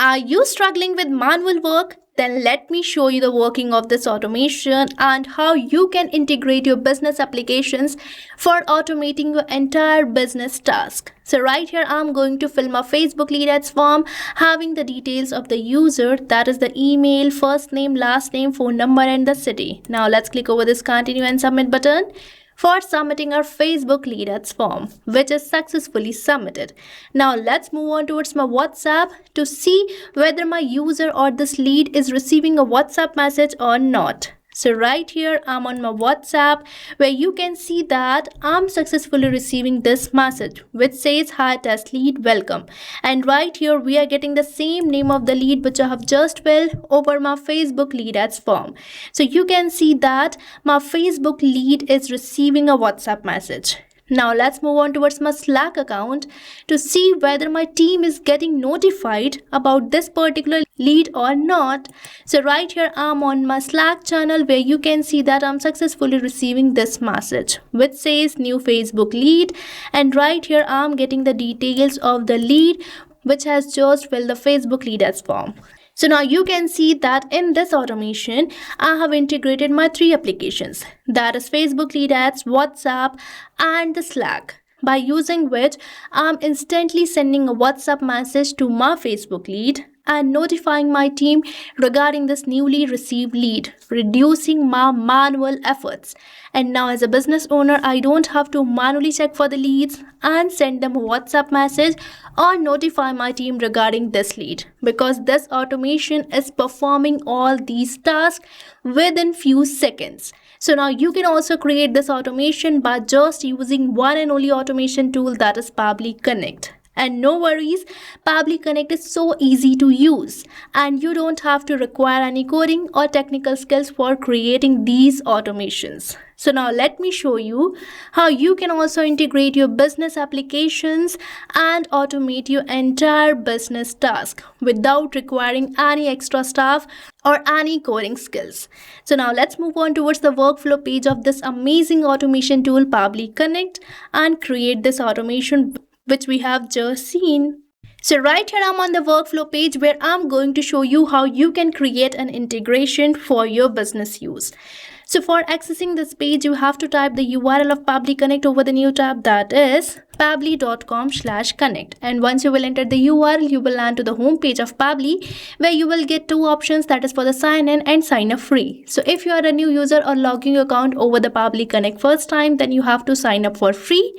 Are you struggling with manual work? Then let me show you the working of this automation and how you can integrate your business applications for automating your entire business task. So right here, I'm going to fill my Facebook lead ads form having the details of the user, that is the email, first name, last name, phone number and the city. Now let's click over this continue and submit button for submitting our Facebook lead ads form, which is successfully submitted. Now let's move on towards my WhatsApp to see whether my user or this lead is receiving a WhatsApp message or not. So right here, I'm on my WhatsApp where you can see that I'm successfully receiving this message which says, "Hi test lead, welcome." And right here, we are getting the same name of the lead which I have just filled over my Facebook lead ads form. So you can see that my Facebook lead is receiving a WhatsApp message. Now let's move on towards my Slack account to see whether my team is getting notified about this particular lead or not. So right here, I'm on my Slack channel where you can see that I'm successfully receiving this message which says new Facebook lead, and right here I'm getting the details of the lead which has just filled the Facebook lead ads form. So now you can see that in this automation, I have integrated my 3 applications, that is Facebook lead ads, WhatsApp and the Slack, by using which I'm instantly sending a WhatsApp message to my Facebook lead and notifying my team regarding this newly received lead, reducing my manual efforts. And now as a business owner, I don't have to manually check for the leads and send them a WhatsApp message or notify my team regarding this lead, because this automation is performing all these tasks within few seconds. So now you can also create this automation by just using one and only automation tool, that is Pabbly Connect. And no worries, Pabbly Connect is so easy to use and you don't have to require any coding or technical skills for creating these automations. So now let me show you how you can also integrate your business applications and automate your entire business task without requiring any extra staff or any coding skills. So now let's move on towards the workflow page of this amazing automation tool Pabbly Connect and create this automation which we have just seen. So right here, I'm on the workflow page where I'm going to show you how you can create an integration for your business use. So for accessing this page, you have to type the URL of Pabbly Connect over the new tab, that is pabbly.com/connect. And once you will enter the URL, you will land to the home page of Pabbly where you will get 2 options, that is for the sign in and sign up free. So if you are a new user or logging your account over the Pabbly Connect first time, then you have to sign up for free.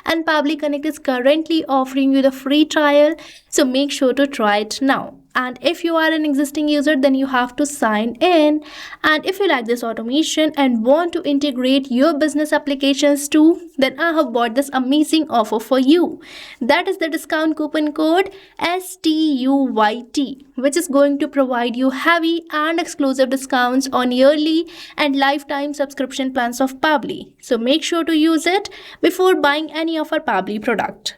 And Pabbly Connect is currently offering you the free trial, so make sure to try it now. And if you are an existing user, then you have to sign in. And if you like this automation and want to integrate your business applications too, then I have bought this amazing offer for you. That is the discount coupon code STUYT, which is going to provide you heavy and exclusive discounts on yearly and lifetime subscription plans of Pabbly. So make sure to use it before buying any of our Pabbly product.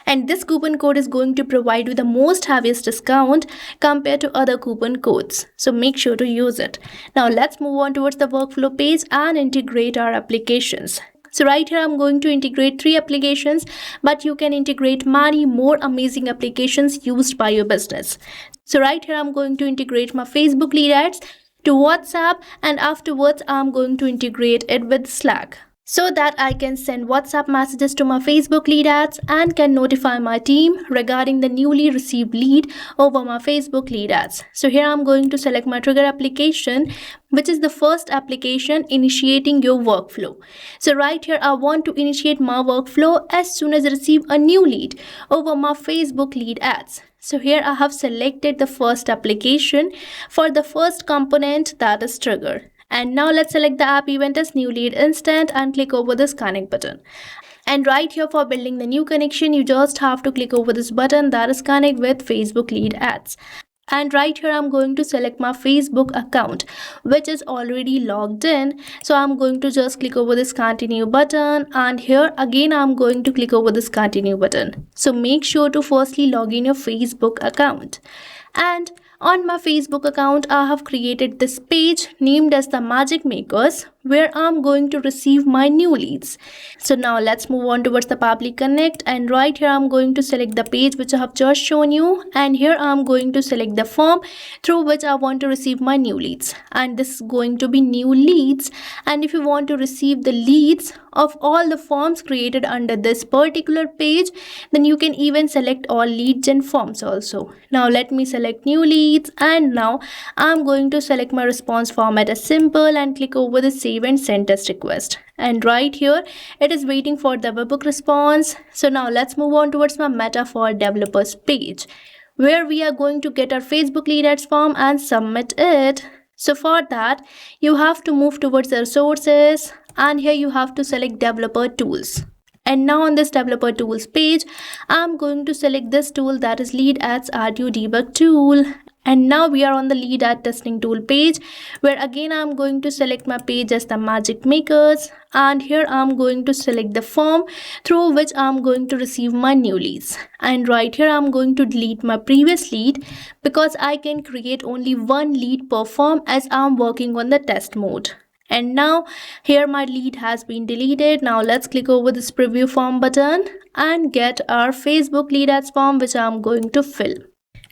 And this coupon code is going to provide you the most heaviest discount compared to other coupon codes. So make sure to use it. Now let's move on towards the workflow page and integrate our applications. So right here, I'm going to integrate 3 applications, but you can integrate many more amazing applications used by your business. So right here, I'm going to integrate my Facebook lead ads to WhatsApp, and afterwards, I'm going to integrate it with Slack, so that I can send WhatsApp messages to my Facebook lead ads and can notify my team regarding the newly received lead over my Facebook lead ads. So here I'm going to select my trigger application, which is the first application initiating your workflow. So right here, I want to initiate my workflow as soon as I receive a new lead over my Facebook lead ads. So here I have selected the first application for the first component, that is trigger. And now let's select the app event as new lead instant and click over this connect button. And right here, for building the new connection, you just have to click over this button, that is connect with Facebook lead ads. And right here, I'm going to select my Facebook account, which is already logged in. So I'm going to just click over this continue button. And here again, I'm going to click over this continue button. So make sure to firstly log in your Facebook account. And on my Facebook account, I have created this page named as the Magic Makers, where I'm going to receive my new leads. So now let's move on towards the Pabbly Connect, and right here I'm going to select the page which I have just shown you, and here I'm going to select the form through which I want to receive my new leads, and this is going to be new leads. And if you want to receive the leads of all the forms created under this particular page, then you can even select all lead gen forms also. Now let me select new leads, and now I'm going to select my response format as simple and click over the save and send test request. And right here it is waiting for the webhook response. So now let's move on towards my meta for developers page, where we are going to get our Facebook lead ads form and submit it. So for that, you have to move towards the resources, and here you have to select developer tools. And now on this developer tools page, I'm going to select this tool, that is lead ads RTO debug tool. And now we are on the lead ad testing tool page, where again I'm going to select my page as the Magic Makers, and here I'm going to select the form through which I'm going to receive my new leads. And right here I'm going to delete my previous lead because I can create only one lead per form as I'm working on the test mode. And now here my lead has been deleted. Now let's click over this preview form button and get our Facebook lead ads form, which I'm going to fill.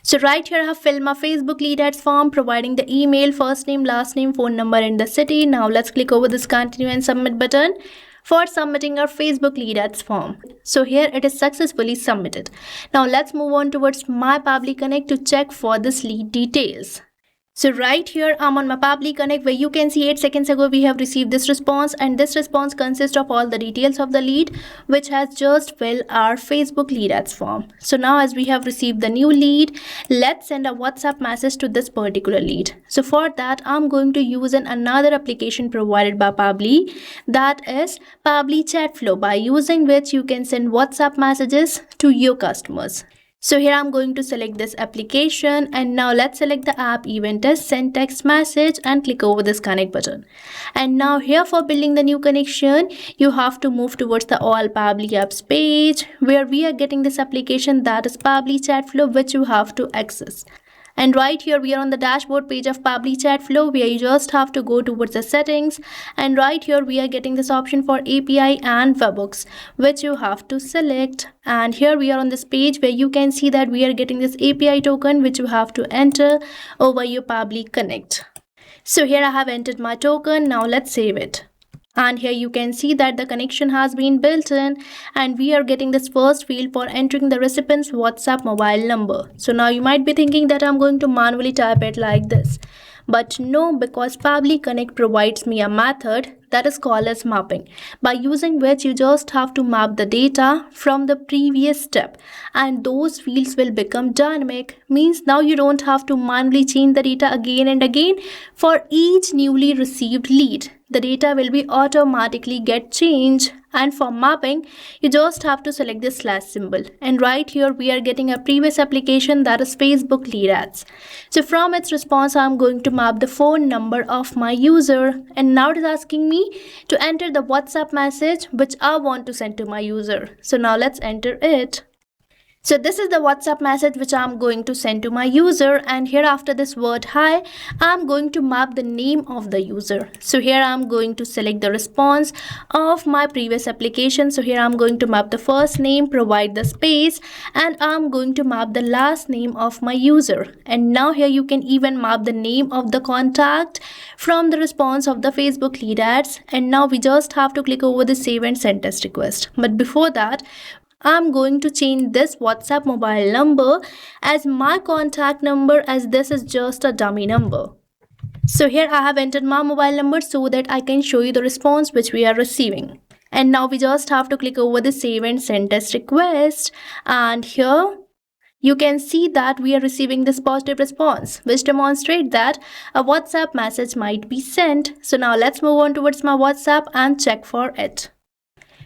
So right here I have filled my Facebook lead ads form, providing the email, first name, last name, phone number, and the city. Now let's click over this continue and submit button for submitting our Facebook lead ads form. So here it is successfully submitted. Now let's move on towards my Pabbly Connect to check for this lead details. So right here I'm on my Pabbly Connect, where you can see 8 seconds ago we have received this response, and this response consists of all the details of the lead which has just filled our Facebook lead ads form. So now as we have received the new lead, let's send a WhatsApp message to this particular lead. So for that I'm going to use another application provided by Pabbly, that is Pabbly Chat Flow, by using which you can send WhatsApp messages to your customers. So here I'm going to select this application, and now let's select the app event as send text message and click over this connect button. And now here for building the new connection, you have to move towards the all Pabbly apps page, where we are getting this application, that is Pabbly Chat Flow, which you have to access. And right here we are on the dashboard page of Pabbly Chat Flow, where you just have to go towards the settings, and right here we are getting this option for API and webhooks, which you have to select. And here we are on this page where you can see that we are getting this API token, which you have to enter over your Pabbly Connect. So here I have entered my token. Now let's save it. And here you can see that the connection has been built in, and we are getting this first field for entering the recipient's WhatsApp mobile number. So now you might be thinking that I'm going to manually type it like this. But no, because Pabbly Connect provides me a method that is called as mapping, by using which you just have to map the data from the previous step, and those fields will become dynamic. Means now you don't have to manually change the data again and again for each newly received lead. The data will be automatically get changed. And for mapping, you just have to select this slash symbol, and right here we are getting a previous application, that is Facebook lead ads. So from its response I'm going to map the phone number of my user, and now it is asking me to enter the WhatsApp message which I want to send to my user. So now let's enter it. So this is the WhatsApp message which I'm going to send to my user, and here after this word hi, I'm going to map the name of the user. So here I'm going to select the response of my previous application. So here I'm going to map the first name, provide the space, and I'm going to map the last name of my user. And now here you can even map the name of the contact from the response of the Facebook lead ads. And now we just have to click over the save and send test request. But before that, I'm going to change this WhatsApp mobile number as my contact number, as this is just a dummy number. So here I have entered my mobile number so that I can show you the response which we are receiving. And now we just have to click over the save and send test request, and here you can see that we are receiving this positive response, which demonstrates that a WhatsApp message might be sent. So now let's move on towards my WhatsApp and check for it.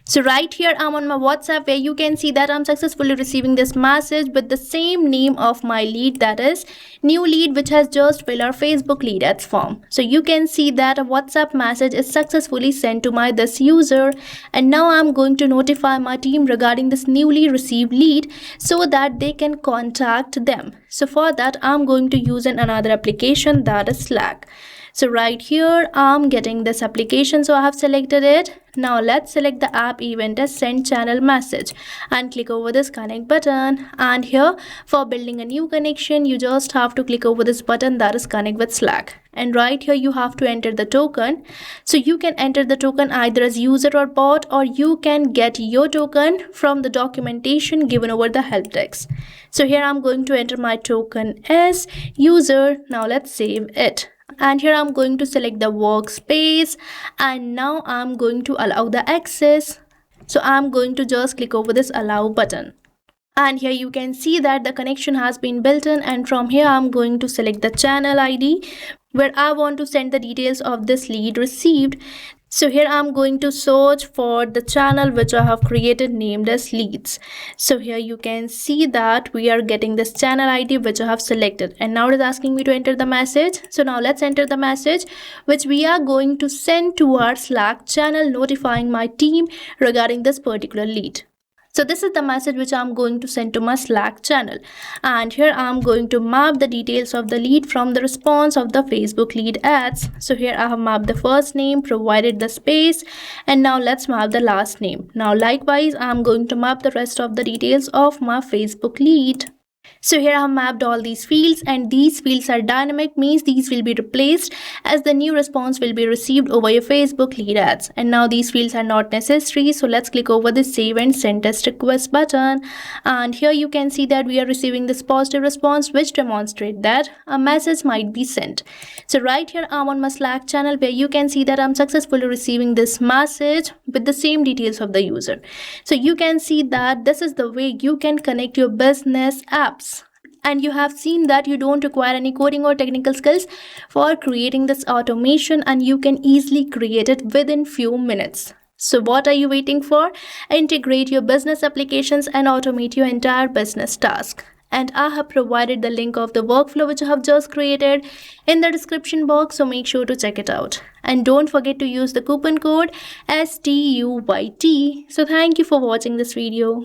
So right here I'm on my WhatsApp, where you can see that I'm successfully receiving this message with the same name of my lead, that is new lead, which has just filled our Facebook lead ads form. So you can see that a WhatsApp message is successfully sent to this user, and now I'm going to notify my team regarding this newly received lead so that they can contact them. So for that, I'm going to use another application, that is Slack. So right here, I'm getting this application, so I have selected it. Now let's select the app event as send channel message and click over this connect button. And here, for building a new connection, you just have to click over this button, that is connect with Slack. And right here, you have to enter the token. So you can enter the token either as user or bot, or you can get your token from the documentation given over the help text. So here I'm going to enter my token as user. Now let's save it. And here I'm going to select the workspace, and now I'm going to allow the access. So I'm going to just click over this allow button. And here you can see that the connection has been built in, and from here I'm going to select the channel ID where I want to send the details of this lead received. So here I'm going to search for the channel which I have created named as leads. So here you can see that we are getting this channel ID which I have selected, and now it is asking me to enter the message. So now let's enter the message which we are going to send to our Slack channel notifying my team regarding this particular lead. So this is the message which I'm going to send to my Slack channel, and here I'm going to map the details of the lead from the response of the Facebook lead ads. So here I have mapped the first name, provided the space, and now let's map the last name. Now likewise, I'm going to map the rest of the details of my Facebook lead. So here I have mapped all these fields, and these fields are dynamic, means these will be replaced as the new response will be received over your Facebook lead ads. And now these fields are not necessary, so let's click over the save and send test request button. And here you can see that we are receiving this positive response which demonstrates that a message might be sent. So right here I'm on my Slack channel where you can see that I'm successfully receiving this message with the same details of the user. So you can see that this is the way you can connect your business apps. And you have seen that you don't require any coding or technical skills for creating this automation, and you can easily create it within few minutes. So what are you waiting for? Integrate your business applications and automate your entire business task. And I have provided the link of the workflow which I have just created in the description box, so make sure to check it out. And don't forget to use the coupon code STUYT. So thank you for watching this video.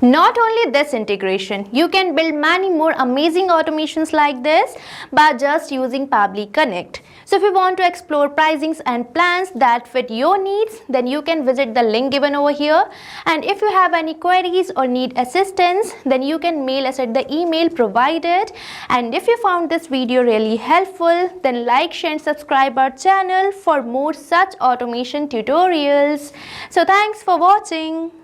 Not only this integration, you can build many more amazing automations like this by just using Pabbly Connect. So if you want to explore pricings and plans that fit your needs, then you can visit the link given over here. And if you have any queries or need assistance, then you can mail us at the email provided. And if you found this video really helpful, then like, share and subscribe our channel for more such automation tutorials. So thanks for watching.